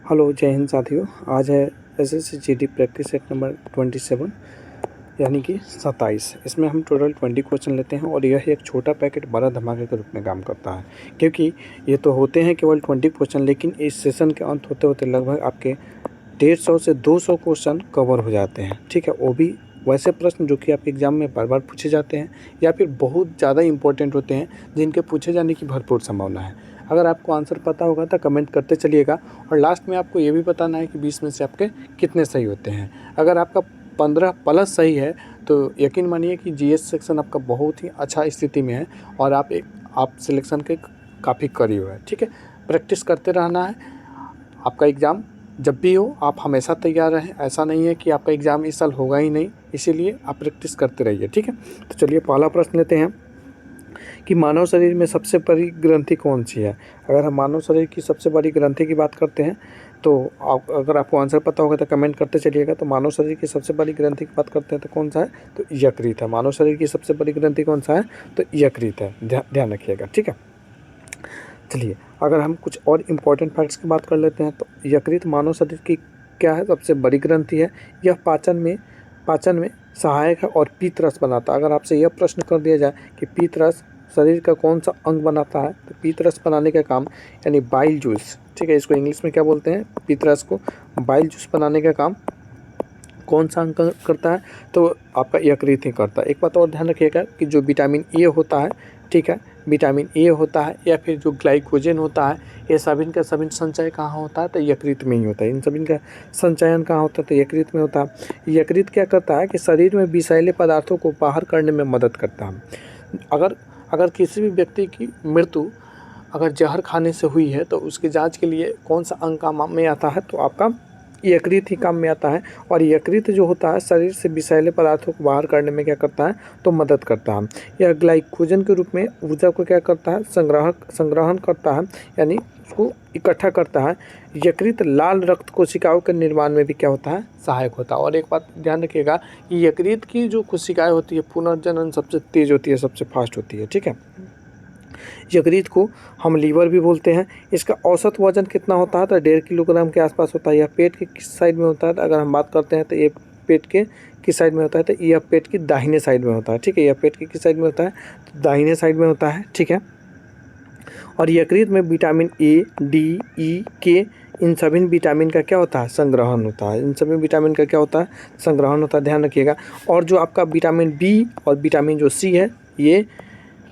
Hello, जय हिंद साथियों। आज है SSC GD practice set number 27 यानी कि 27। इसमें हम टोटल 20 क्वेश्चन लेते हैं और यह एक छोटा पैकेट बड़ा धमाके के रूप में काम करता है, क्योंकि ये तो होते हैं केवल 20 क्वेश्चन, लेकिन इस सेशन के अंत होते होते लगभग आपके 150 से 200 क्वेश्चन कवर हो जाते हैं। ठीक है, वो भी वैसे प्रश्न जो कि आपके एग्ज़ाम में बार बार पूछे जाते हैं या फिर बहुत ज़्यादा इंपॉर्टेंट होते हैं, जिनके पूछे जाने की भरपूर संभावना है। अगर आपको आंसर पता होगा तो कमेंट करते चलिएगा और लास्ट में आपको ये भी बताना है कि 20 में से आपके कितने सही होते हैं। अगर आपका 15 प्लस सही है तो यकीन मानिए कि जीएस सेक्शन आपका बहुत ही अच्छा स्थिति में है और आप सिलेक्शन के काफ़ी करीब है। ठीक है, प्रैक्टिस करते रहना है। आपका एग्ज़ाम जब भी हो आप हमेशा तैयार रहें। ऐसा नहीं है कि आपका एग्ज़ाम इस साल होगा ही नहीं, इसीलिए आप प्रैक्टिस करते रहिए। ठीक है, तो चलिए पहला प्रश्न लेते हैं कि मानव शरीर में सबसे बड़ी ग्रंथि कौन सी है। अगर हम मानव शरीर की सबसे बड़ी ग्रंथि की बात करते हैं तो अगर आपको आंसर पता होगा तो कमेंट करते चलिएगा। तो मानव शरीर की सबसे बड़ी ग्रंथि की बात करते हैं तो कौन सा है, तो यकृत है। मानव शरीर की सबसे बड़ी ग्रंथि कौन सा है, तो यकृत है। ध्यान रखिएगा। ठीक है, चलिए अगर हम कुछ और इम्पोर्टेंट फैक्ट्स की बात कर लेते हैं तो यकृत मानव शरीर की क्या है, सबसे बड़ी ग्रंथि है। यह पाचन में सहायक है और पीतरस बनाता है। अगर आपसे यह प्रश्न कर दिया जाए कि पीतरस शरीर का कौन सा अंग बनाता है, तो पीतरस बनाने का काम यानी बाइल जूस, ठीक है, इसको इंग्लिश में क्या बोलते हैं, पीतरस को बाइल जूस बनाने का काम कौन सा अंग करता है, तो आपका यकृत ही करता है। एक बात और ध्यान रखिएगा कि जो विटामिन ए होता है, ठीक है, विटामिन ए होता है या फिर जो ग्लाइकोजन होता है, ये सभी का सभी संचय कहाँ होता है, तो यकृत में ही होता है। इन सभी का संचयन कहाँ होता है, तो यकृत में होता है। यकृत क्या करता है कि शरीर में विषैले पदार्थों को बाहर करने में मदद करता है। अगर किसी भी व्यक्ति की मृत्यु अगर जहर खाने से हुई है तो उसकी जांच के लिए कौन सा अंग काम में आता है, तो आपका यकृत ही काम में आता है। और यकृत जो होता है शरीर से विषैले पदार्थों को बाहर करने में क्या करता है, तो मदद करता है। यह ग्लाइकोजन के रूप में ऊर्जा को क्या करता है, संग्रहण करता है, यानी उसको इकट्ठा करता है। यकृत लाल रक्त कोशिकाओं के निर्माण में भी क्या होता है, सहायक होता है। और एक बात ध्यान रखिएगा कि यकृत की जो कोशिकाएं होती है पुनर्जनन सबसे तेज होती है, सबसे फास्ट होती है। ठीक है, यकृत को हम लीवर भी बोलते हैं। इसका औसत वजन कितना होता है, तो 1.5 किलोग्राम के आसपास होता है। यह पेट के किस साइड में होता है, तो अगर हम बात करते हैं तो ये पेट के किस साइड में होता है, तो यह पेट की दाहिने साइड में होता है। ठीक है, यह पेट की किस साइड में होता है, तो दाहिने साइड में होता है। ठीक है, और यकृत में विटामिन ए, डी, ई, के, इन सभी विटामिन का क्या होता है, संग्रहण होता है। इन सभी विटामिन का क्या होता है, संग्रहण होता है, ध्यान रखिएगा। और जो आपका विटामिन बी और विटामिन जो सी है, ये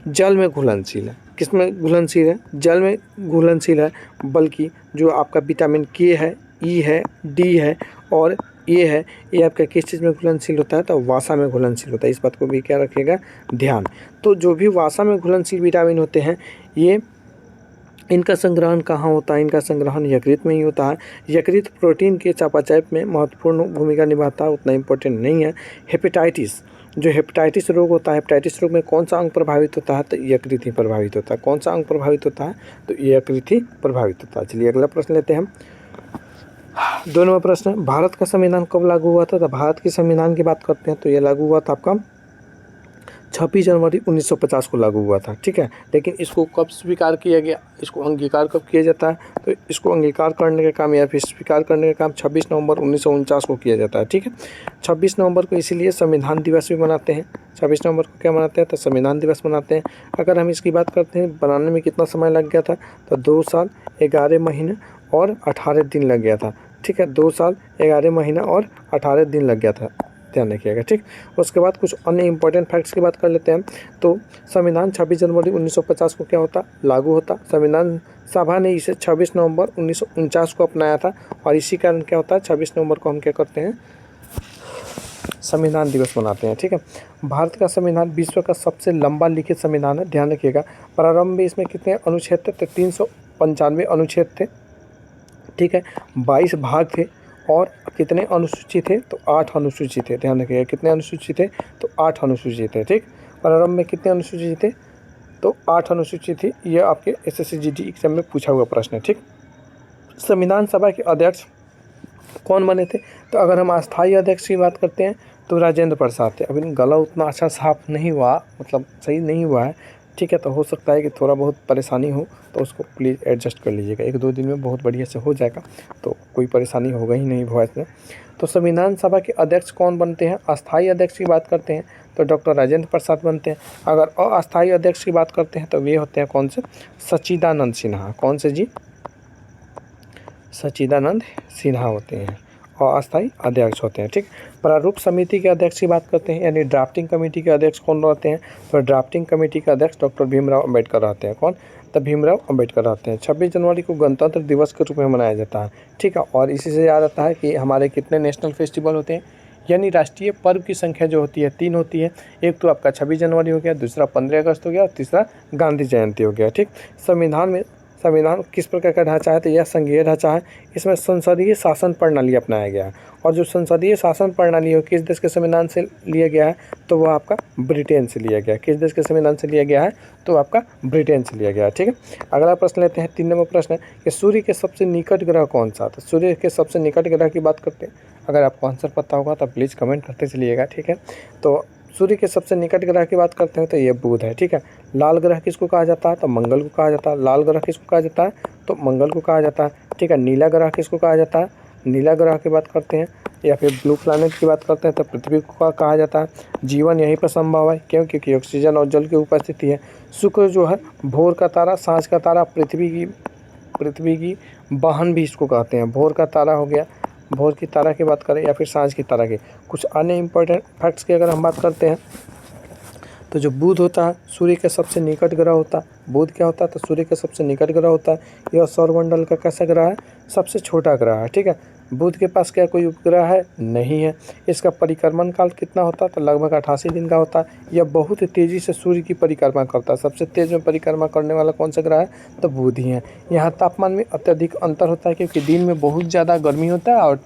जल में घुलनशील है। किस में घुलनशील है, जल में घुलनशील है। बल्कि जो आपका विटामिन के है, ई है, डी है और ए है, ये आपका किस चीज़ में घुलनशील होता है, तो वसा में घुलनशील होता है। इस बात को भी क्या रखिएगा ध्यान। तो जो भी वसा में घुलनशील विटामिन होते हैं, ये इनका संग्रहण कहाँ होता है, इनका संग्रहण यकृत में ही होता है। यकृत प्रोटीन के चयापचय में महत्वपूर्ण भूमिका निभाता है, उतना इम्पोर्टेंट नहीं है। हेपेटाइटिस रोग होता है, हेपेटाइटिस रोग में कौन सा अंग प्रभावित होता है, तो यकृत ही प्रभावित होता है। कौन सा अंग प्रभावित होता है, तो यकृत ही प्रभावित होता है। चलिए अगला प्रश्न लेते हैं हम। 2 नंबर प्रश्न, भारत का संविधान कब लागू हुआ था, तो भारत के संविधान की बात करते हैं तो यह लागू हुआ था आपका 26 जनवरी 1950 को लागू हुआ था। ठीक है, लेकिन इसको कब स्वीकार किया गया, इसको अंगीकार कब किया जाता है, तो इसको अंगीकार करने का काम या फिर स्वीकार करने का काम 26 नवंबर 1949 को किया जाता है। ठीक है, 26 नवंबर को इसीलिए संविधान दिवस भी मनाते हैं। 26 नवंबर को क्या मनाते हैं, तो संविधान दिवस मनाते हैं। अगर हम इसकी बात करते हैं बनाने में कितना समय लग गया था, तो 2 साल 11 महीने और 18 दिन लग गया था। ठीक है, 2 साल 11 महीना और 18 दिन लग गया था, ध्यान रखिएगा। ठीक, उसके बाद कुछ अन्य इंपॉर्टेंट फैक्ट्स की बात कर लेते हैं। तो संविधान 26 जनवरी 1950 को क्या होता, लागू होता। संविधान सभा ने इसे 26 नवंबर 1949 को अपनाया था और इसी कारण क्या होता है, 26 नवंबर को हम क्या करते हैं, संविधान दिवस मनाते हैं। ठीक है, भारत का संविधान विश्व का सबसे लंबा लिखित संविधान है, ध्यान रखिएगा। प्रारंभ में इसमें कितने अनुच्छेद थे, तो 395 अनुच्छेद थे। ठीक है, 22 भाग थे और कितने अनुसूची थे, तो 8 अनुसूची थे। ध्यान रखिएगा, कितने अनुसूची थे, तो 8 अनुसूची थे। ठीक, प्रारंभ में कितने अनुसूची थे, तो 8 अनुसूची थी। ये आपके एसएससी जीडी एग्जाम में पूछा हुआ प्रश्न है। ठीक, संविधान सभा के अध्यक्ष कौन बने थे, तो अगर हम अस्थायी अध्यक्ष की बात करते हैं तो राजेंद्र प्रसाद थे। अभी गला उतना अच्छा साफ नहीं हुआ, मतलब सही नहीं हुआ है। ठीक है, तो हो सकता है कि थोड़ा बहुत परेशानी हो, तो उसको प्लीज़ एडजस्ट कर लीजिएगा। 1-2 दिन में बहुत बढ़िया से हो जाएगा। तो कोई परेशानी होगा ही नहीं वॉइस में। तो संविधान सभा के अध्यक्ष कौन बनते हैं? अस्थाई अध्यक्ष की बात करते हैं तो डॉक्टर राजेंद्र प्रसाद बनते हैं। अगर अस्थाई अध्यक्ष की बात करते हैं तो वे होते हैं कौन से? सच्चिदानंद सिन्हा। कौन से जी? सच्चिदानंद सिन्हा होते हैं और अस्थाई अध्यक्ष होते हैं। ठीक। प्रारूप समिति के अध्यक्ष की बात करते हैं, यानी ड्राफ्टिंग कमेटी के अध्यक्ष कौन रहते हैं? तो ड्राफ्टिंग कमेटी के अध्यक्ष डॉक्टर भीमराव अंबेडकर रहते हैं। कौन? तो भीमराव अंबेडकर रहते हैं। 26 जनवरी को गणतंत्र दिवस के रूप में मनाया जाता है। ठीक है। और इसी से याद आता है कि हमारे कितने नेशनल फेस्टिवल होते हैं, यानी राष्ट्रीय पर्व की संख्या जो होती है 3 होती है। एक तो आपका 26 जनवरी हो गया, दूसरा 15 अगस्त हो गया और तीसरा गांधी जयंती हो गया। ठीक। संविधान किस प्रकार का ढांचा है? तो यह संघीय ढांचा है। इसमें संसदीय शासन प्रणाली अपनाया गया है। और जो संसदीय शासन प्रणाली है किस देश के संविधान से लिया गया है? तो वह आपका ब्रिटेन से लिया गया है। किस देश के संविधान से लिया गया है? तो आपका ब्रिटेन से लिया गया है। ठीक है। अगला प्रश्न लेते हैं। 3 नंबर प्रश्न है कि सूर्य के सबसे निकट ग्रह कौन सा? तो सूर्य के सबसे निकट ग्रह की बात करते हैं। अगर आपको आंसर पता होगा तो प्लीज़ कमेंट करते चलिएगा। ठीक है। तो सूर्य के सबसे निकट ग्रह की बात करते हैं तो ये बुध है। ठीक है। लाल ग्रह किसको कहा जाता है? तो मंगल को कहा जाता है। लाल ग्रह किसको कहा जाता है? तो मंगल को कहा जाता है। ठीक है। नीला ग्रह किसको कहा जाता है? नीला ग्रह की बात करते हैं। या फिर ब्लू प्लैनेट की बात करते हैं तो पृथ्वी को कहा जाता है। जीवन यहीं पर संभव है, क्यों? क्योंकि ऑक्सीजन और जल की उपस्थिति है। शुक्र जो है भोर का तारा, सांझ का तारा, पृथ्वी की बहन भी इसको कहते हैं। भोर का तारा हो गया, भोर की तारा की बात करें या फिर सांझ की तारा की। कुछ अन्य इंपॉर्टेंट फैक्ट्स की अगर हम बात करते हैं तो जो बुध होता है सूर्य के सबसे निकट ग्रह होता है। बुध क्या होता है? तो सूर्य के सबसे निकट ग्रह होता है। यह सौरमंडल का कैसा ग्रह है? सबसे छोटा ग्रह है। ठीक है। बुध के पास क्या कोई उपग्रह है? नहीं है। इसका परिक्रमण काल कितना होता है? तो लगभग 88 दिन का होता है। यह बहुत तेज़ी से सूर्य की परिक्रमा करता है। सबसे तेज़ में परिक्रमा करने वाला कौन सा ग्रह है? तो बुध ही है। यहाँ तापमान में अत्यधिक अंतर होता है, क्योंकि दिन में बहुत ज़्यादा गर्मी होता है और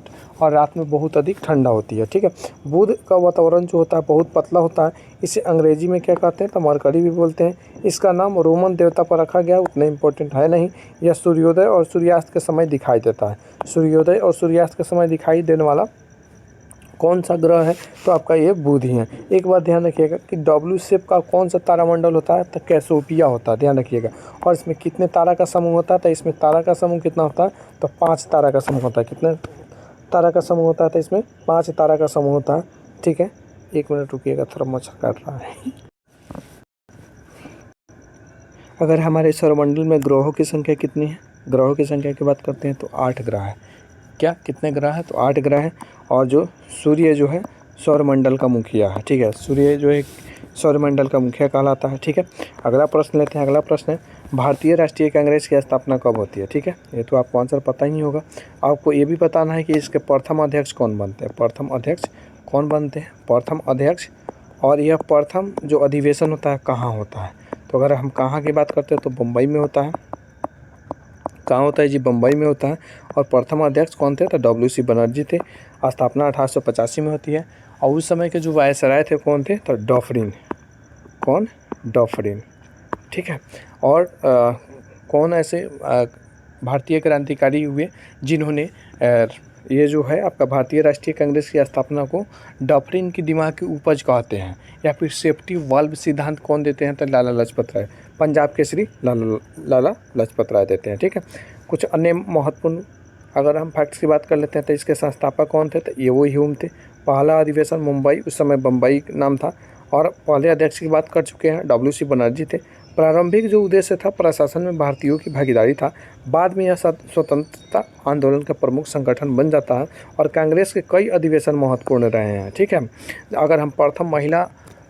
रात में बहुत अधिक ठंडा होती है। ठीक है। बुध का वातावरण जो होता है बहुत पतला होता है। इसे अंग्रेजी में क्या कहते हैं? तो मरकरी भी बोलते हैं। इसका नाम रोमन देवता पर रखा गया, उतना इंपॉर्टेंट है नहीं। यह सूर्योदय और सूर्यास्त के समय दिखाई देता है। सूर्योदय और सूर्यास्त के समय दिखाई देने वाला कौन सा ग्रह है? तो आपका ये बुध ही है। एक बात ध्यान रखिएगा कि डब्ल्यू शेप का कौन सा तारामंडल होता है? तो कैसोपिया होता है, ध्यान रखिएगा। और इसमें कितने तारा का समूह होता है? तो इसमें तारा का समूह कितना होता है? तो 5 तारा का समूह होता है। कितने तारा का समूह होता है? तो इसमें 5 तारा का समूह होता है। ठीक है। 1 मिनट रुकिएगा, थोड़ा मच्छर काट रहा है। अगर हमारे सौरमंडल में ग्रहों की संख्या कितनी है? ग्रहों की संख्या की बात करते हैं तो 8 ग्रह है। क्या कितने ग्रह है? तो 8 ग्रह है। और जो सूर्य जो है सौरमंडल का मुखिया है। ठीक है। सूर्य जो है सौरमंडल का मुखिया कहलाता है। ठीक है। अगला प्रश्न लेते हैं। अगला प्रश्न है भारतीय राष्ट्रीय कांग्रेस की स्थापना कब होती है? ठीक है। ये तो आपको आंसर पता ही होगा। आपको ये भी बताना है कि इसके प्रथम अध्यक्ष कौन बनते हैं। प्रथम अध्यक्ष कौन बनते हैं? प्रथम अध्यक्ष। और यह प्रथम जो अधिवेशन होता है कहाँ होता है? तो अगर हम कहाँ की बात करते हैं तो मुंबई में होता है। कहाँ होता है जी? मुंबई में होता है। और प्रथम अध्यक्ष कौन थे? तो WC बनर्जी थे। स्थापना 1885 में होती है। और उस समय के जो वायसराय थे कौन थे? तो डॉफरिन। कौन? डॉफरिन। ठीक है। और कौन ऐसे भारतीय क्रांतिकारी हुए जिन्होंने ये जो है आपका भारतीय राष्ट्रीय कांग्रेस की स्थापना को डॉफरिन की दिमाग की उपज कहते हैं, या फिर सेफ्टी वाल्व सिद्धांत कौन देते हैं? तो लाला लाजपत राय। पंजाब केसरी लाला लाजपत राय देते हैं। ठीक है। कुछ अन्य महत्वपूर्ण अगर हम फैक्ट्स की बात कर लेते हैं तो इसके संस्थापक कौन थे? तो ये वो ह्यूम थे। पहला अधिवेशन मुंबई, उस समय बम्बई नाम था। और पहले अध्यक्ष की बात कर चुके हैं, WC बनर्जी थे। प्रारंभिक जो उद्देश्य था प्रशासन में भारतीयों की भागीदारी था। बाद में यह स्वतंत्रता आंदोलन का प्रमुख संगठन बन जाता है और कांग्रेस के कई अधिवेशन महत्वपूर्ण रहे हैं। ठीक है। अगर हम प्रथम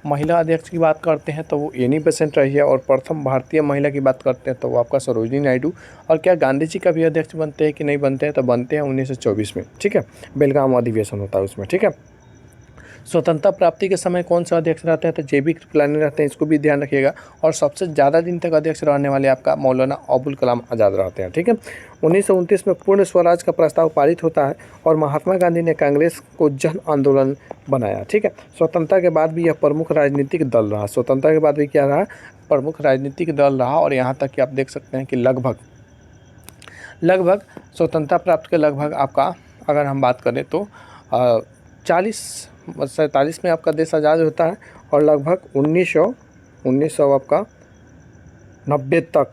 महिला अध्यक्ष की बात करते हैं तो वो एनी बेसेंट रही है। और प्रथम भारतीय महिला की बात करते हैं तो वो आपका सरोजिनी नायडू। और क्या गांधी जी का भी अध्यक्ष बनते हैं कि नहीं बनते हैं? तो बनते हैं 1924 में। ठीक है। बेलगाम अधिवेशन होता है उसमें। ठीक है। स्वतंत्रता प्राप्ति के समय कौन सा अध्यक्ष रहते हैं? तो JB कृपलानी रहते हैं। इसको भी ध्यान रखिएगा। और सबसे ज़्यादा दिन तक अध्यक्ष रहने वाले आपका मौलाना अबुल कलाम आज़ाद रहते हैं। ठीक है। 1929 में पूर्ण स्वराज का प्रस्ताव पारित होता है और महात्मा गांधी ने कांग्रेस को जन आंदोलन बनाया। ठीक है। स्वतंत्रता के बाद भी यह प्रमुख राजनीतिक दल रहा। स्वतंत्रता के बाद भी क्या रहा? प्रमुख राजनीतिक दल रहा। और यहाँ तक कि आप देख सकते हैं कि लगभग स्वतंत्रता प्राप्त के लगभग आपका अगर हम बात करें तो 47 में आपका देश आज़ाद होता है। और लगभग 1900 आपका 90 तक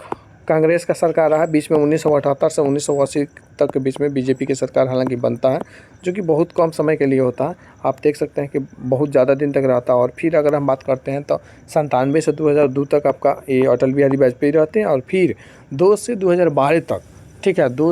कांग्रेस का सरकार रहा बीच में 1978 से 1980 तक के बीच में बीजेपी की सरकार हालांकि बनता है, जो कि बहुत कम समय के लिए होता है। आप देख सकते हैं कि बहुत ज़्यादा दिन तक रहता है। और फिर अगर हम बात करते हैं तो 97 से 2002 तक आपका ये अटल बिहारी वाजपेयी रहते हैं, और फिर 2 से 2012 तक, ठीक है, 2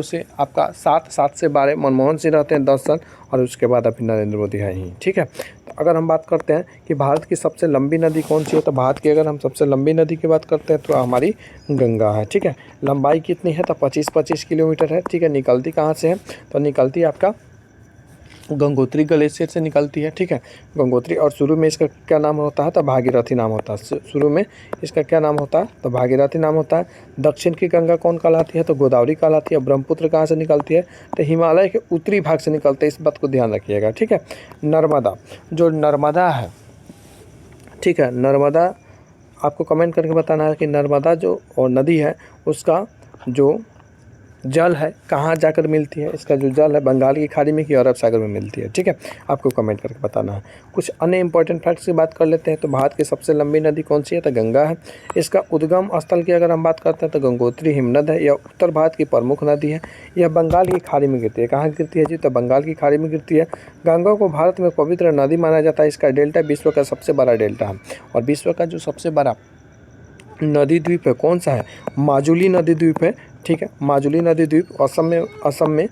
से आपका 7 से 12 मनमोहन सिंह रहते हैं 10 साल, और उसके बाद अभी नरेंद्र मोदी है ही, ठीक है। तो अगर हम बात करते हैं कि भारत की सबसे लंबी नदी कौन सी है, तो भारत की अगर हम सबसे लंबी नदी की बात करते हैं तो हमारी गंगा है, ठीक है। लंबाई कितनी है, तो 25 किलोमीटर है, ठीक है। निकलती कहाँ से है, तो निकलती है आपका गंगोत्री ग्लेशियर से निकलती है, ठीक है, गंगोत्री। और शुरू में इसका क्या नाम होता है, तो भागीरथी नाम होता है। शुरू में इसका क्या नाम होता है, तो भागीरथी नाम होता है। दक्षिण की गंगा कौन कहलाती है, तो गोदावरी कहलाती है। ब्रह्मपुत्र कहाँ से निकलती है, तो हिमालय के उत्तरी भाग से निकलते हैं, इस बात को ध्यान रखिएगा, ठीक है। नर्मदा, जो नर्मदा है, ठीक है, नर्मदा आपको कमेंट करके बताना है कि नर्मदा जो और नदी है उसका जो जल है कहाँ जाकर मिलती है। इसका जो जल है बंगाल की खाड़ी में कि अरब सागर में मिलती है, ठीक है, आपको कमेंट करके बताना है। कुछ अन्य इंपॉर्टेंट फैक्ट्स की बात कर लेते हैं। तो भारत की सबसे लंबी नदी कौन सी है, तो गंगा है। इसका उद्गम स्थल की अगर हम बात करते हैं तो गंगोत्री हिमनद है। यह उत्तर भारत की प्रमुख नदी है। यह बंगाल की खाड़ी में गिरती है। कहाँ गिरती है जी, तो बंगाल की खाड़ी में गिरती है। गंगा को भारत में पवित्र नदी माना जाता है। इसका डेल्टा विश्व का सबसे बड़ा डेल्टा है। और विश्व का जो सबसे बड़ा नदी द्वीप है कौन सा है, माजुली नदी द्वीप है, ठीक है। माजुली नदी द्वीप असम में।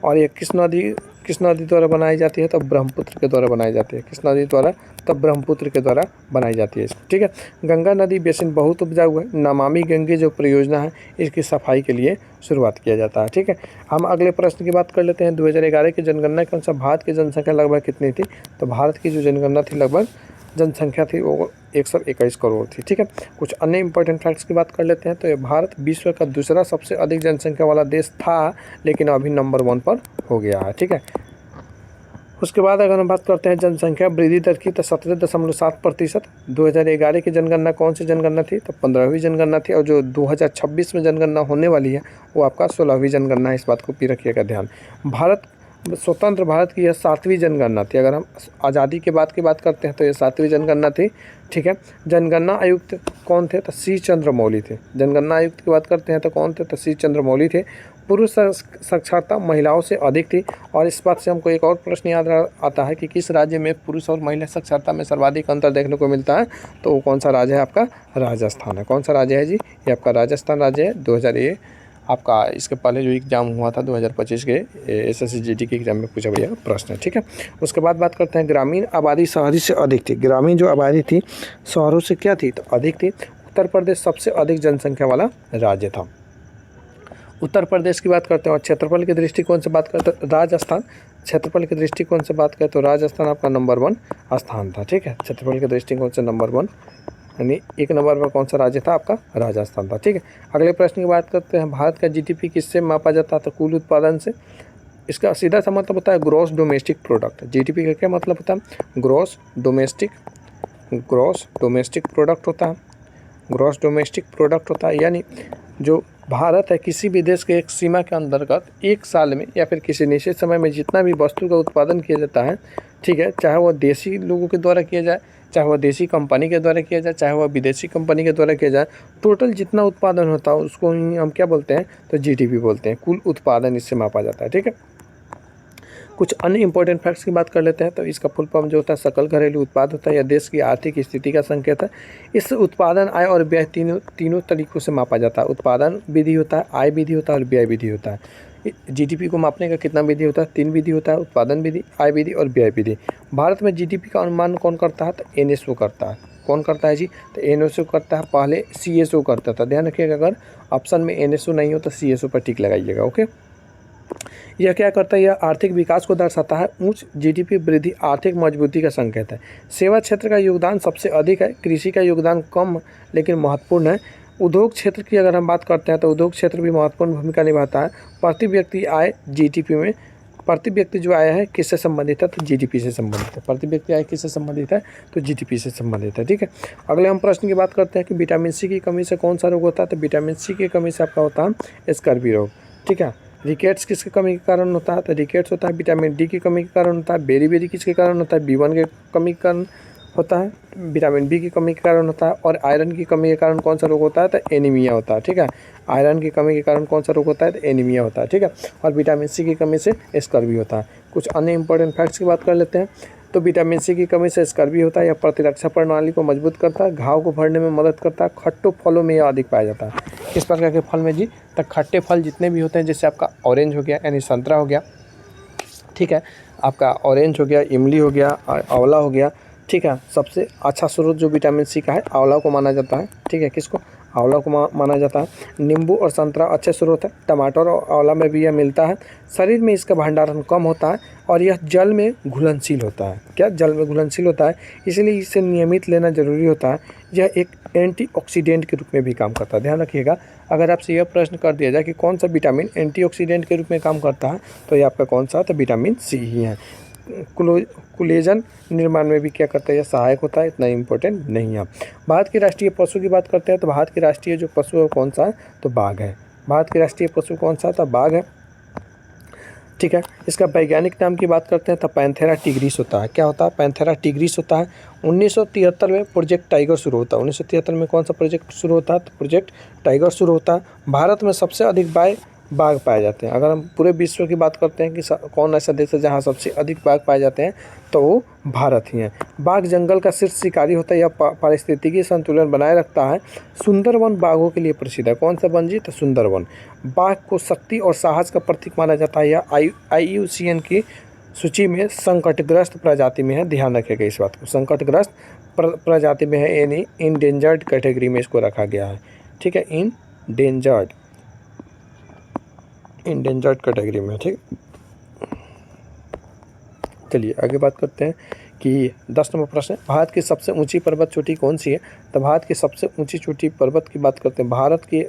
और ये किस नदी द्वारा बनाई जाती है, तो ब्रह्मपुत्र के द्वारा बनाई जाती है। किस नदी द्वारा, तो ब्रह्मपुत्र के द्वारा बनाई जाती है, ठीक है। गंगा नदी बेसिन बहुत उपजाऊ है। नमामि गंगे जो परियोजना है इसकी सफाई के लिए शुरुआत किया जाता है, ठीक है। हम अगले प्रश्न की बात कर लेते हैं। 2011 की जनगणना के अनुसार भारत की जनसंख्या लगभग कितनी थी, तो भारत की जो जनगणना थी लगभग जनसंख्या थी वो 121 करोड़ थी, ठीक है। कुछ अन्य इंपॉर्टेंट फैक्ट्स की बात कर लेते हैं। तो ये भारत विश्व का दूसरा सबसे अधिक जनसंख्या वाला देश था, लेकिन अभी नंबर 1 पर हो गया है, ठीक है। उसके बाद अगर हम बात करते हैं जनसंख्या वृद्धि दर की, तो 17.7%। 2011 की जनगणना कौन सी जनगणना थी, तो 15वीं जनगणना थी। और जो 2026 में जनगणना होने वाली है वो आपका 16वीं जनगणना है। इस बात को भी रखिएगा ध्यान। स्वतंत्र भारत की यह 7वीं जनगणना थी। अगर हम आज़ादी के बाद की बात करते हैं तो ये 7वीं जनगणना थी, ठीक है। जनगणना आयुक्त कौन थे, तो सी चंद्रमौली थे। जनगणना आयुक्त की बात करते हैं तो कौन थे, तो सी चंद्रमौली थे। पुरुष साक्षरता महिलाओं से अधिक थी। और इस बात से हमको एक और प्रश्न याद आता है कि किस राज्य में पुरुष और महिला साक्षरता में सर्वाधिक अंतर देखने को मिलता है, तो वो कौन सा राज्य है, आपका राजस्थान है। कौन सा राज्य है जी, ये आपका राजस्थान राज्य है। 2000 आपका इसके पहले जो एग्ज़ाम हुआ था 2025 के SSC GT के एग्ज़ाम में पूछा गया प्रश्न है, ठीक है। उसके बाद बात करते हैं ग्रामीण आबादी शहरी से अधिक थी। ग्रामीण जो आबादी थी शहरों से क्या थी, तो अधिक थी। उत्तर प्रदेश सबसे अधिक जनसंख्या वाला राज्य था। उत्तर प्रदेश की बात करते हैं। और क्षेत्रफल के दृष्टिकोण से बात करते हैं राजस्थान, क्षेत्रफल के दृष्टिकोण से बात करें तो राजस्थान आपका नंबर 1 स्थान था, ठीक है। क्षेत्रफल के दृष्टिकोण से नंबर 1 यानी 1 नंबर पर कौन सा राज्य था, आपका राजस्थान था, ठीक है। अगले प्रश्न की बात करते हैं। भारत का GDP किससे मापा जाता है, तो कुल उत्पादन से। इसका सीधा सा मतलब होता है ग्रॉस डोमेस्टिक प्रोडक्ट। GDP का क्या मतलब होता है, ग्रॉस डोमेस्टिक प्रोडक्ट होता है। ग्रॉस डोमेस्टिक प्रोडक्ट होता है यानी जो भारत है किसी भी देश के एक सीमा के अंतर्गत एक साल में या फिर किसी निश्चित समय में जितना भी वस्तु का उत्पादन किया जाता है, ठीक है, चाहे वह देसी लोगों के द्वारा किया जाए, चाहे वह देसी कंपनी के द्वारा किया जाए, चाहे वह विदेशी कंपनी के द्वारा किया जाए, टोटल जितना उत्पादन होता है उसको ही हम क्या बोलते हैं, तो GDP बोलते हैं। कुल उत्पादन इससे मापा जाता है, ठीक है। कुछ अन्य इंपॉर्टेंट फैक्ट्स की बात कर लेते हैं। तो इसका फुल फॉर्म जो होता है सकल घरेलू उत्पाद होता है। यह देश की आर्थिक स्थिति का संकेत है। इस उत्पादन, आय और व्यय तीनों तरीकों से मापा जाता है। उत्पादन विधि होता है, आय विधि होता है और व्यय विधि होता है। GDP को मापने का कितना विधि होता है, 3 विधि होता है, उत्पादन विधि, आय विधि और व्यय विधि। भारत में GDP का अनुमान कौन करता है, तो NSO करता है। कौन करता है जी, तो NSO करता है। पहले CSO करता था, ध्यान रखिएगा, अगर ऑप्शन में NSO नहीं हो तो CSO पर टिक लगाइएगा, ओके। यह क्या करता है, यह आर्थिक विकास को दर्शाता है। उच्च GDP वृद्धि आर्थिक मजबूती का संकेत है। सेवा क्षेत्र का योगदान सबसे अधिक है। कृषि का योगदान कम लेकिन महत्वपूर्ण है। उद्योग क्षेत्र की अगर हम बात करते हैं तो उद्योग क्षेत्र भी महत्वपूर्ण भूमिका निभाता है। प्रति व्यक्ति आय GDP में, प्रति व्यक्ति जो आय है किससे संबंधित है, तो GDP से संबंधित है। प्रति व्यक्ति आय किससे संबंधित है, तो GDP से संबंधित है, ठीक है। अगले हम प्रश्न की बात करते हैं कि विटामिन C की कमी से कौन सा रोग होता है, तो विटामिन C की कमी से आपका होता है स्कर्वी रोग, ठीक है। रिकेट्स किसके कमी के कारण होता है, तो रिकेट्स होता है विटामिन D की कमी के कारण होता है। बेरी किसके कारण होता है, B1 के कमी के कारण होता है, विटामिन बी की कमी के कारण होता है, और आयरन की कमी के कारण कौन सा रोग होता है, तो एनीमिया होता है। ठीक है, आयरन की कमी के कारण कौन सा रोग होता है, तो एनीमिया होता है। ठीक है, और विटामिन सी की कमी से स्कर्वी होता है। कुछ अन्य इंपॉर्टेंट फैक्ट्स की बात कर लेते हैं। तो विटामिन सी की कमी से स्कर्वी होता है, यह प्रतिरक्षा प्रणाली को मजबूत करता है, घाव को भरने में मदद करता है। खट्टो फलों में यह अधिक पाया जाता है। किस प्रकार के फल में जी, तो खट्टे फल जितने भी होते हैं, जैसे आपका ऑरेंज हो गया यानी संतरा हो गया, ठीक है, आपका ऑरेंज हो गया, इमली हो गया, आंवला हो गया। ठीक है, सबसे अच्छा स्रोत जो विटामिन सी का है आंवला को माना जाता है। ठीक है, किसको, आंवला को माना जाता है। नींबू और संतरा अच्छे स्रोत है। टमाटर और आंवला में भी यह मिलता है। शरीर में इसका भंडारण कम होता है और यह जल में घुलनशील होता है। क्या, जल में घुलनशील होता है, इसलिए इसे नियमित लेना जरूरी होता है। यह एक एंटीऑक्सीडेंट के रूप में भी काम करता है। ध्यान रखिएगा, अगर आपसे यह प्रश्न कर दिया जाए कि कौन सा विटामिन एंटीऑक्सीडेंट के रूप में काम करता है, तो ये आपका कौन सा, तो विटामिन सी ही है। कोलेजन निर्माण में भी क्या करता है, यह सहायक होता है। इतना इंपॉर्टेंट नहीं है। भारत के राष्ट्रीय पशु की बात करते हैं, तो भारत के राष्ट्रीय जो पशु है कौन सा है, तो बाघ है। भारत के राष्ट्रीय पशु कौन सा है, तो बाघ है। ठीक है, इसका वैज्ञानिक नाम की बात करते हैं तो पैंथेरा टिग्रिस होता है। क्या होता है, पैंथेरा टिग्रिस होता है। 1973 में प्रोजेक्ट टाइगर शुरू होता है। 1973 में कौन सा प्रोजेक्ट शुरू होता है, तो प्रोजेक्ट टाइगर शुरू होता है। भारत में सबसे अधिक बाघ पाए जाते हैं। अगर हम पूरे विश्व की बात करते हैं कि कौन ऐसा देश है जहाँ सबसे अधिक बाघ पाए जाते हैं, तो वो भारत ही है। बाघ जंगल का शीर्ष शिकारी होता है, यह पारिस्थितिकी संतुलन बनाए रखता है। सुंदरवन बाघों के लिए प्रसिद्ध है। कौन सा वन जी, तो सुंदरवन। बाघ को शक्ति और साहस का प्रतीक माना जाता है। यह IUCN की सूची में संकटग्रस्त प्रजाति में है। ध्यान रखिएगा इस बात को, संकटग्रस्त प्रजाति में है, यानी इंडेंजर्ड कैटेगरी में इसको रखा गया है। ठीक है, इंडेंजर्ड कैटेगरी में। ठीक, चलिए आगे बात करते हैं कि 10 नंबर प्रश्न, भारत की सबसे ऊंची पर्वत चोटी कौन सी है। तो भारत की सबसे ऊंची चोटी पर्वत की बात करते हैं, भारत की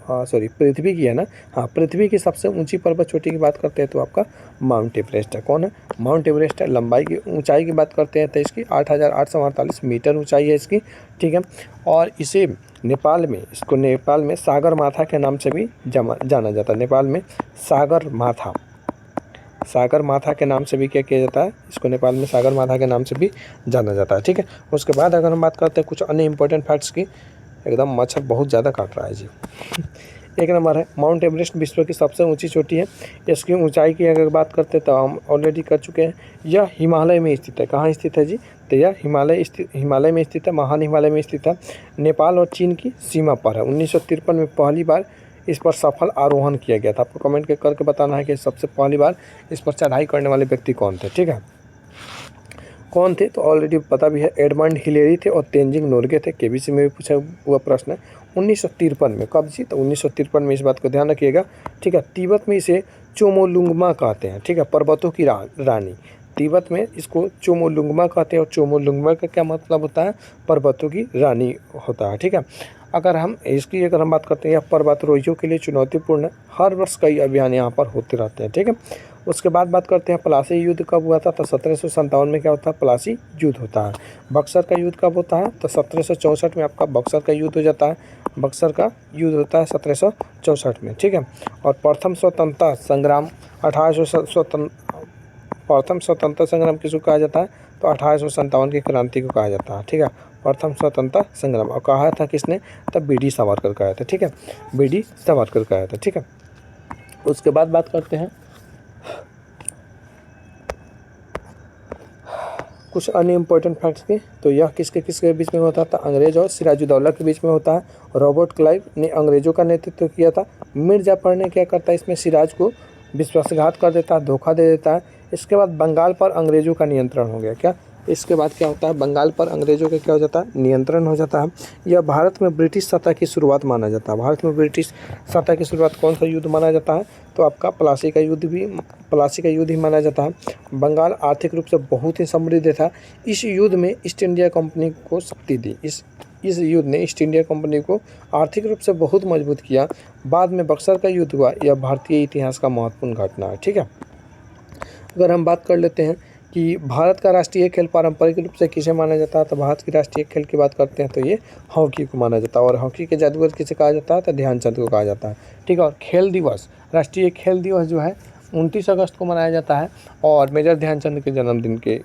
पृथ्वी की है ना, हाँ, पृथ्वी की सबसे ऊंची पर्वत चोटी की बात करते हैं तो आपका माउंट एवरेस्ट है। कौन है, माउंट एवरेस्ट है। लंबाई की ऊंचाई की बात करते हैं तो इसकी 8,848 मीटर ऊंचाई है इसकी। ठीक है, और इसे नेपाल में सागर माथा के नाम से भी जाना जाता है। नेपाल में सागर माथा के नाम से भी क्या किया जाता है, इसको नेपाल में सागर माथा के नाम से भी जाना जाता है। ठीक है, उसके बाद अगर हम बात करते हैं कुछ अन्य इंपॉर्टेंट फैक्ट्स की, एकदम मच्छर बहुत ज़्यादा काट रहा है जी। एक नंबर है, माउंट एवरेस्ट विश्व की सबसे ऊंची चोटी है। इसकी ऊंचाई की अगर बात करते हैं तो हम ऑलरेडी कर चुके हैं। यह हिमालय में स्थित है। कहाँ स्थित है जी, तो यह हिमालय में स्थित है, महान हिमालय में स्थित है। नेपाल और चीन की सीमा पर है। 1953 में पहली बार इस पर सफल आरोहण किया गया था। आपको कमेंट करके बताना है कि सबसे पहली बार इस पर चढ़ाई करने वाले व्यक्ति कौन थे। ठीक है, कौन थे, तो ऑलरेडी पता भी है, एडमंड हिलेरी थे और तेंजिंग नोर्गे थे। केबीसी में भी पूछा हुआ प्रश्न है। 1953 में, कब जी, तो 1953 में। इस बात को ध्यान रखिएगा। ठीक है, तिब्बत में इसे चोमोलुंगमा कहते हैं। ठीक है, पर्वतों की रानी। तिब्बत में इसको चोमोलुंगमा कहते हैं, और चोमोलुंगमा का क्या मतलब होता है, पर्वतों की रानी होता है। ठीक है, अगर हम बात करते हैं, यह पर्वतारोहियों के लिए चुनौतीपूर्ण है। हर वर्ष कई अभियान यहाँ पर होते रहते हैं। ठीक है, उसके बाद बात करते हैं प्लासी युद्ध कब हुआ था, तो 1757 में क्या होता है, प्लासी युद्ध होता है। बक्सर का युद्ध कब होता है, तो 1764 में आपका बक्सर का युद्ध हो जाता है। बक्सर का युद्ध होता है 1764 में। ठीक है, और प्रथम स्वतंत्रता संग्राम प्रथम स्वतंत्रता संग्राम किसको कहा जाता है, तो 1857 की क्रांति को कहा जाता है। ठीक है, प्रथम स्वतंत्रता संग्राम, और कहा था किसने, तब BD सावरकर कहा था। ठीक है, BD सावरकर कहा था। ठीक है, उसके बाद बात करते हैं कुछ अन्य इंपॉर्टेंट फैक्ट्स की। तो यह किसके बीच में होता था, अंग्रेज और सिराजुद्दौला के बीच में होता है। रॉबर्ट क्लाइव ने अंग्रेजों का नेतृत्व किया था। मीर जाफर ने क्या करता है, इसमें सिराज को विश्वासघात कर देता है, धोखा दे देता है। इसके बाद बंगाल पर अंग्रेजों का नियंत्रण हो गया। क्या, इसके बाद क्या होता है, बंगाल पर अंग्रेजों का क्या हो जाता है, नियंत्रण हो जाता है। यह भारत में ब्रिटिश सत्ता की शुरुआत माना जाता है। भारत में ब्रिटिश सत्ता की शुरुआत कौन सा युद्ध माना जाता है, तो आपका प्लासी का युद्ध ही माना जाता है। बंगाल आर्थिक रूप से बहुत ही समृद्ध था। इस युद्ध में ईस्ट इंडिया कंपनी को शक्ति दी। इस युद्ध ने ईस्ट इंडिया कंपनी को आर्थिक रूप से बहुत मजबूत किया। बाद में बक्सर का युद्ध हुआ। यह भारतीय इतिहास का महत्वपूर्ण घटना है। ठीक है, अगर हम बात कर लेते हैं कि भारत का राष्ट्रीय खेल पारंपरिक रूप से किसे माना जाता है, तो भारत की राष्ट्रीय खेल की बात करते हैं तो ये हॉकी को माना जाता है। और हॉकी के जादूगर किसे कहा जाता है, तो ध्यानचंद को कहा जाता है। ठीक है, और खेल दिवस, राष्ट्रीय खेल दिवस जो है 29 अगस्त को मनाया जाता है, और मेजर ध्यानचंद के जन्मदिन के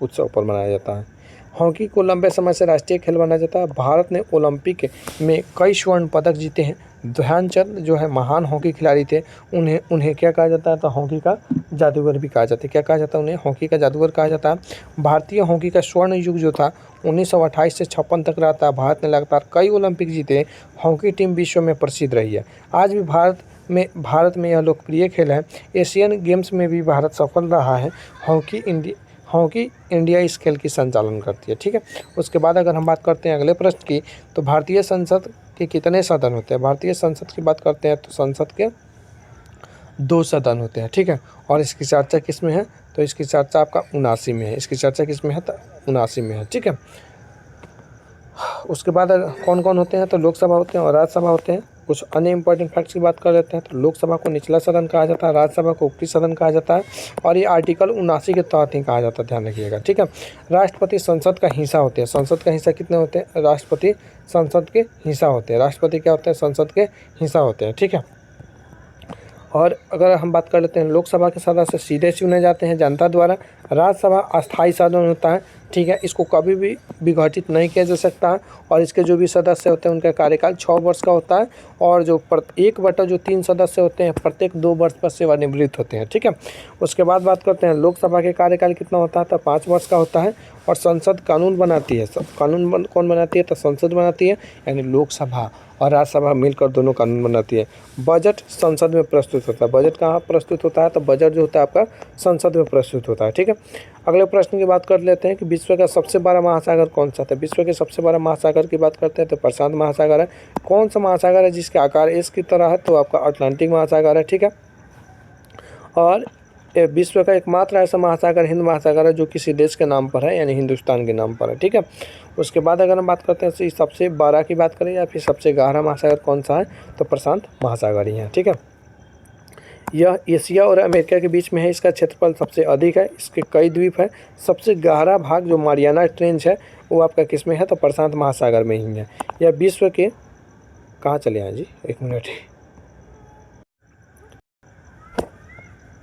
उत्सव पर मनाया जाता है। हॉकी को लंबे समय से राष्ट्रीय खेल माना जाता है। भारत ने ओलंपिक में कई स्वर्ण पदक जीते हैं। ध्यानचंद जो है महान हॉकी खिलाड़ी थे। उन्हें क्या कहा जाता है, तो हॉकी का जादूगर भी कहा जाता है। क्या कहा जाता है, उन्हें हॉकी का जादूगर कहा जाता है। भारतीय हॉकी का स्वर्ण युग जो था 1928 से 56 तक रहा था। भारत ने लगातार कई ओलंपिक जीते। हॉकी टीम विश्व में प्रसिद्ध रही है। आज भी भारत में यह लोकप्रिय खेल है। एशियन गेम्स में भी भारत सफल रहा है। हॉकी इंडिया इस खेल की संचालन करती है। ठीक है, उसके बाद अगर हम बात करते हैं अगले प्रश्न की, तो भारतीय संसद के कितने सदन होते हैं। भारतीय संसद की बात करते हैं तो संसद के 2 सदन होते हैं। ठीक है, और इसकी चर्चा किस में है, तो इसकी चर्चा आपका 79 में है। इसकी चर्चा किस में है, तो 79 में है। ठीक है, उसके बाद कौन कौन होते हैं, तो लोकसभा होते हैं और राज्यसभा होते हैं। कुछ अन्य इंपॉर्टेंट फैक्ट्स की बात कर लेते हैं, तो लोकसभा को निचला सदन कहा जाता है, राज्यसभा को ऊपरी सदन कहा जाता है, और ये आर्टिकल 79 के तहत ही कहा जाता है, ध्यान रखिएगा। ठीक है, राष्ट्रपति संसद का हिस्सा होते हैं। संसद का हिस्सा कितने होते हैं, राष्ट्रपति संसद के हिस्सा होते हैं। राष्ट्रपति क्या होते हैं, संसद के हिस्सा होते हैं। ठीक है, और अगर हम बात कर लेते हैं लोकसभा के सदस्य सीधे चुने जाते हैं जनता द्वारा। राज्यसभा अस्थायी सदन होता है। ठीक है, इसको कभी भी विघटित नहीं किया जा सकता है, और इसके जो भी सदस्य होते हैं उनका कार्यकाल 6 वर्ष का होता है, और जो 1/3 सदस्य होते हैं प्रत्येक 2 वर्ष पर सेवानिवृत्त होते हैं। ठीक है, उसके बाद बात करते हैं लोकसभा के कार्यकाल कितना होता है, तो 5 वर्ष का होता है, और संसद कानून बनाती है। कौन बनाती है, तो संसद बनाती है, यानी लोकसभा और राज्यसभा मिलकर दोनों कानून बनाती है। बजट संसद में प्रस्तुत होता है। बजट कहाँ प्रस्तुत होता है, तो बजट जो होता है आपका संसद में प्रस्तुत होता है। ठीक है, अगले प्रश्न की बात कर लेते हैं कि विश्व का सबसे बड़ा महासागर कौन सा था। विश्व के सबसे बड़ा महासागर की बात करते हैं तो प्रशांत महासागर है। कौन सा महासागर है जिसके आकार एस की तरह है, तो आपका अटलांटिक महासागर है। ठीक है, और विश्व का एकमात्र ऐसा महासागर हिंद महासागर है जो किसी देश के नाम पर है, यानी हिंदुस्तान के नाम पर है। ठीक है, उसके बाद अगर हम बात करते हैं सबसे बड़ा की बात करें या फिर सबसे गहरा महासागर कौन सा है, तो प्रशांत महासागर ही है। ठीक है, यह एशिया और अमेरिका के बीच में है। इसका क्षेत्रफल सबसे अधिक है। इसके कई द्वीप है। सबसे गहरा भाग जो मारियाना ट्रेंच है वो आपका किस में है, तो प्रशांत महासागर में ही है। यह विश्व के कहाँ चले हैं जी, 1 मिनट।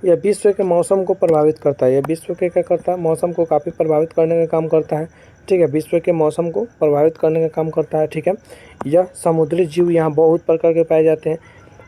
यह विश्व के मौसम को प्रभावित करता है। यह विश्व के क्या करता है, मौसम को काफ़ी प्रभावित करने का काम करता है। ठीक है, विश्व के मौसम को प्रभावित करने का काम करता है। ठीक है, यह समुद्री जीव यहाँ बहुत प्रकार के पाए जाते हैं।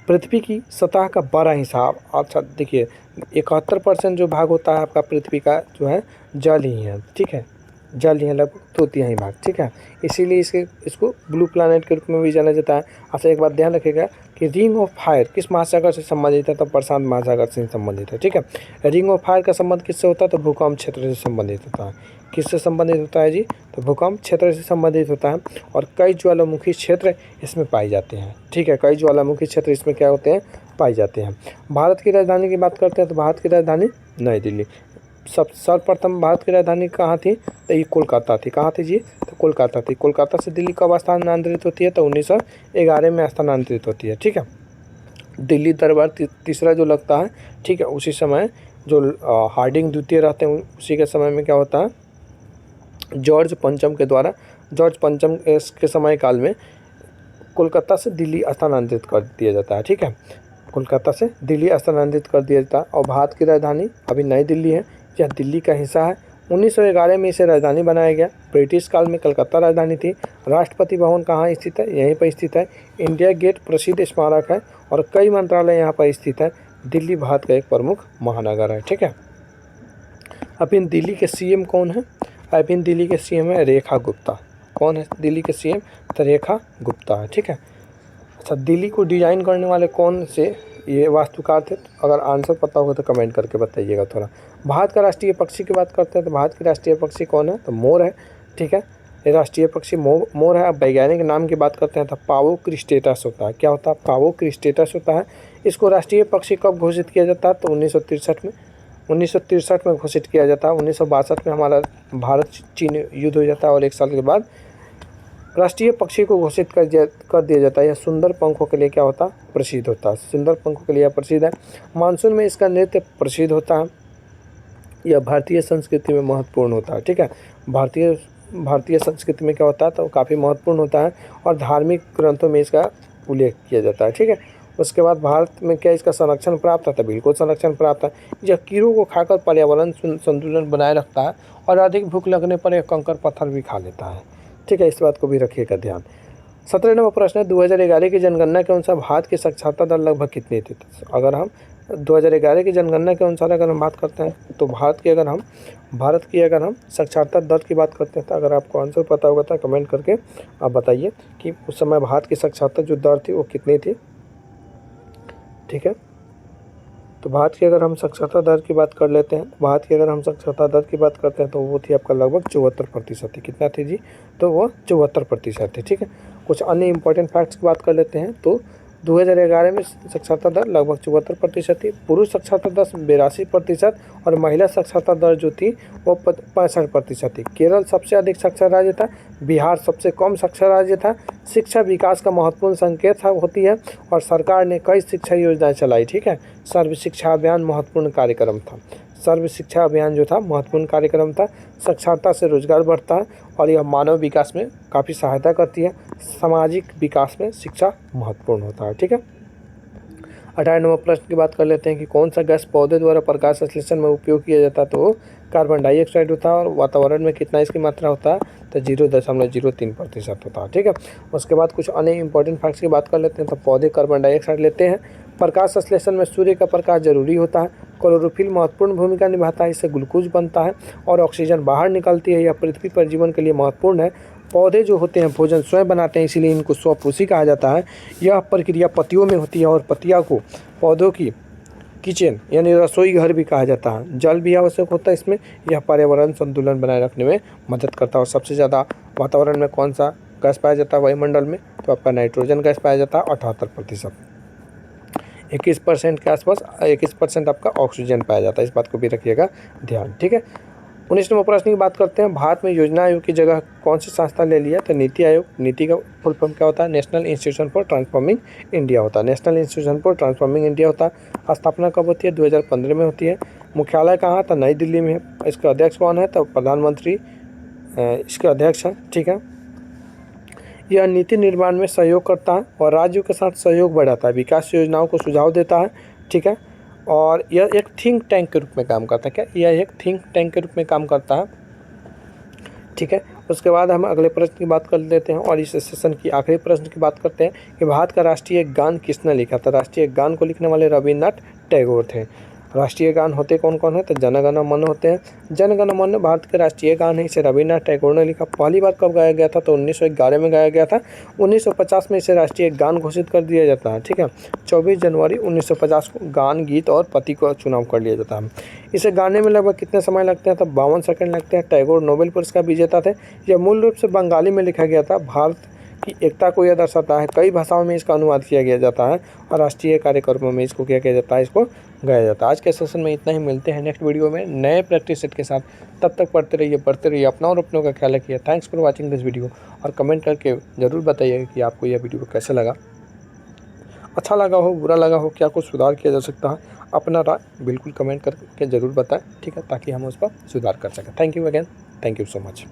पृथ्वी की सतह का बड़ा हिस्सा, अच्छा देखिए 71% जो भाग होता है आपका पृथ्वी का जो है जल ही है। ठीक है, जल ही है, लगभग 2/3 भाग। ठीक है, इसीलिए इसको ब्लू प्लैनेट के रूप में भी जाना जाता है। अच्छा, एक बात ध्यान रखिएगा कि रिंग ऑफ फायर किस महासागर से संबंधित है, तो प्रशांत महासागर से संबंधित है। ठीक है, रिंग ऑफ फायर का संबंध किससे होता है, तो भूकंप क्षेत्र से संबंधित होता है। किससे संबंधित होता है जी, तो भूकंप क्षेत्र से संबंधित होता है, और कई ज्वालामुखी क्षेत्र इसमें पाए जाते हैं। ठीक है, कई ज्वालामुखी क्षेत्र इसमें क्या होते हैं, पाए जाते हैं। भारत की राजधानी की बात करते हैं तो भारत की राजधानी नई दिल्ली। सर्वप्रथम भारत की राजधानी कहाँ थी, तो ये कोलकाता थी। कहाँ थी जी, तो कोलकाता थी। कोलकाता से दिल्ली कब स्थानांतरित होती है, तो 1911 में स्थानांतरित होती है। ठीक है, दिल्ली दरबार तीसरा जो लगता है। ठीक है, उसी समय जो हार्डिंग द्वितीय रहते हैं उसी के समय में क्या होता है, जॉर्ज पंचम के समय काल में कोलकाता से दिल्ली स्थानांतरित कर दिया जाता है। ठीक है, कोलकाता से दिल्ली स्थानांतरित कर दिया जाता है, और भारत की राजधानी अभी नई दिल्ली है। यह दिल्ली का हिस्सा है। 1911 में इसे राजधानी बनाया गया। ब्रिटिश काल में कलकत्ता राजधानी थी। राष्ट्रपति भवन कहाँ स्थित है, यहीं पर स्थित है। इंडिया गेट प्रसिद्ध स्मारक है, और कई मंत्रालय यहाँ पर स्थित है। दिल्ली भारत का एक प्रमुख महानगर है। ठीक है, अभी दिल्ली के सीएम कौन है, अभी दिल्ली के सीएम है रेखा गुप्ता। कौन है दिल्ली के सीएम, तो रेखा गुप्ता है। ठीक है, अच्छा, दिल्ली को डिजाइन करने वाले कौन से ये वास्तुकार थे, अगर आंसर पता होगा तो कमेंट करके बताइएगा थोड़ा। भारत का राष्ट्रीय पक्षी की बात करते हैं तो भारत की राष्ट्रीय पक्षी कौन है, तो मोर है। ठीक है, ये राष्ट्रीय पक्षी मोर है। अब वैज्ञानिक नाम की बात करते हैं तो पावो क्रिस्टेटस होता है। क्या होता है, पावो क्रिस्टेटस होता है। इसको राष्ट्रीय पक्षी कब घोषित किया जाता है, तो 1963 में घोषित किया जाता है। 1962 में हमारा भारत चीन युद्ध हो जाता है, और 1 साल के बाद राष्ट्रीय पक्षी को घोषित कर दिया जाता है। यह सुंदर पंखों के लिए क्या होता है, प्रसिद्ध होता है। सुंदर पंखों के लिए प्रसिद्ध है। मानसून में इसका नृत्य प्रसिद्ध होता है। यह भारतीय संस्कृति में महत्वपूर्ण होता है। ठीक है, भारतीय संस्कृति में क्या होता है, तो काफ़ी महत्वपूर्ण होता है, और धार्मिक ग्रंथों में इसका उल्लेख किया जाता है। ठीक है, उसके बाद भारत में क्या इसका संरक्षण प्राप्त है? तो बिल्कुल संरक्षण प्राप्त है। यह कीड़ों को खाकर पर्यावरण संतुलन बनाए रखता है और अधिक भूख लगने पर यह कंकड़ पत्थर भी खा लेता है। ठीक है, इस बात को भी रखिएगा ध्यान। 17 नंबर प्रश्न है, 2011 की जनगणना के अनुसार भारत की साक्षरता दर लगभग कितनी थी? अगर हम 2011 की जनगणना के अनुसार अगर हम बात करते हैं तो भारत की अगर हम साक्षरता दर की बात करते हैं तो अगर आपको आंसर पता होगा तो कमेंट करके आप बताइए कि उस समय भारत की साक्षरता जो दर थी वो कितनी थी। ठीक है, तो भारत की अगर हम साक्षरता दर की बात कर लेते हैं, भारत की अगर हम साक्षरता दर की बात करते हैं तो वो थी आपका लगभग 74% थी। कितना थी जी? तो वो 74% थी। ठीक है, कुछ अन्य इंपॉर्टेंट फैक्ट्स की बात कर लेते हैं तो 2011 में साक्षरता दर लगभग 74% थी। पुरुष साक्षरता दर 82% और महिला साक्षरता दर जो थी वो 65% थी। केरल सबसे अधिक साक्षर राज्य था, बिहार सबसे कम साक्षर राज्य था। शिक्षा विकास का महत्वपूर्ण संकेत होती है और सरकार ने कई शिक्षा योजनाएं चलाई। ठीक है, सर्व शिक्षा अभियान महत्वपूर्ण कार्यक्रम था। सर्व शिक्षा अभियान जो था महत्वपूर्ण कार्यक्रम था। साक्षरता से रोजगार बढ़ता है और यह मानव विकास में काफ़ी सहायता करती है। सामाजिक विकास में शिक्षा महत्वपूर्ण होता है। ठीक है, 18 नंबर प्रश्न की बात कर लेते हैं कि कौन सा गैस पौधे द्वारा प्रकाश संश्लेषण में उपयोग किया जाता है? तो कार्बन डाइऑक्साइड होता है और वातावरण में कितना इसकी मात्रा होता है? तो 0.03% होता है। ठीक है, उसके बाद कुछ अन्य इंपॉर्टेंट फैक्ट्स की बात कर लेते हैं तो पौधे कार्बन डाइऑक्साइड लेते हैं। प्रकाश संश्लेषण में सूर्य का प्रकाश जरूरी होता है। क्लोरोफिल महत्वपूर्ण भूमिका निभाता है, इससे ग्लूकोज बनता है और ऑक्सीजन बाहर निकलती है। यह पृथ्वी पर जीवन के लिए महत्वपूर्ण है। पौधे जो होते हैं भोजन स्वयं बनाते हैं, इसीलिए इनको स्वपोषी कहा जाता है। यह प्रक्रिया पत्तियों में होती है और पत्तियों को पौधों की किचन यानी रसोई घर भी कहा जाता है। जल भी आवश्यक होता है इसमें। यह पर्यावरण संतुलन बनाए रखने में मदद करता है। और सबसे ज़्यादा वातावरण में कौन सा गैस पाया जाता है वायुमंडल में? तो आपका नाइट्रोजन गैस पाया जाता है 78%। 21% के आसपास 21% आपका ऑक्सीजन पाया जाता है। इस बात को भी रखिएगा ध्यान। ठीक है, 19 नंबर प्रश्न की बात करते हैं। भारत में योजना आयोग की जगह कौन सी संस्था ले लिया? तो नीति आयोग। नीति का फुल फॉर्म क्या होता है? National institution for transforming India होता है। National institution for transforming India होता है। स्थापना कब होती है? 2015 में होती है। मुख्यालय कहाँ? तो नई दिल्ली में है। इसका अध्यक्ष कौन है? तो प्रधानमंत्री इसके अध्यक्ष हैं। ठीक है, यह नीति निर्माण में सहयोग करता है और राज्यों के साथ सहयोग बढ़ाता है, विकास योजनाओं को सुझाव देता है। ठीक है, और यह एक थिंक टैंक के रूप में काम करता है। क्या यह एक थिंक टैंक के रूप में काम करता है? ठीक है, उसके बाद हम अगले प्रश्न की बात कर लेते हैं और इस सेशन की आखिरी प्रश्न की बात करते हैं कि भारत का राष्ट्रीय गान किसने लिखा था? राष्ट्रीय गान को लिखने वाले रविन्द्रनाथ टैगोर थे। राष्ट्रीय गान होते कौन कौन है? तो जन गण मन होते हैं। जन गण मन भारत के राष्ट्रीय गान है, इसे रविन्द्रनाथ टैगोर ने लिखा। पहली बार कब गाया गया था? तो 1911 में गाया गया था। 1950 में इसे राष्ट्रीय गान घोषित कर दिया जाता है। ठीक है, 24 जनवरी 1950 को गान गीत और पति का चुनाव कर लिया जाता है। इसे गाने में लगभग कितने समय लगते हैं? तो 52 सेकंड लगते हैं। टैगोर नोबेल पुरस्कार विजेता थे। यह मूल रूप से बंगाली में लिखा गया था। भारत की एकता को यह दर्शाता है। कई भाषाओं में इसका अनुवाद किया गया जाता है और राष्ट्रीय कार्यक्रमों में इसको क्या किया जाता है? इसको गाया जाता है। आज के सेशन में इतना ही। मिलते हैं नेक्स्ट वीडियो में नए प्रैक्टिस सेट के साथ। तब तक पढ़ते रहिए, पढ़ते रहिए, अपना और अपनों का ख्याल रखिए। Thanks for watching this video और कमेंट करके ज़रूर बताइए कि आपको यह वीडियो कैसा लगा। अच्छा लगा हो, बुरा लगा हो, क्या कुछ सुधार किया जा सकता है, अपना राय बिल्कुल कमेंट करके ज़रूर बताएं। ठीक है, ताकि हम उस पर सुधार कर सकें। Thank you again, thank you so much.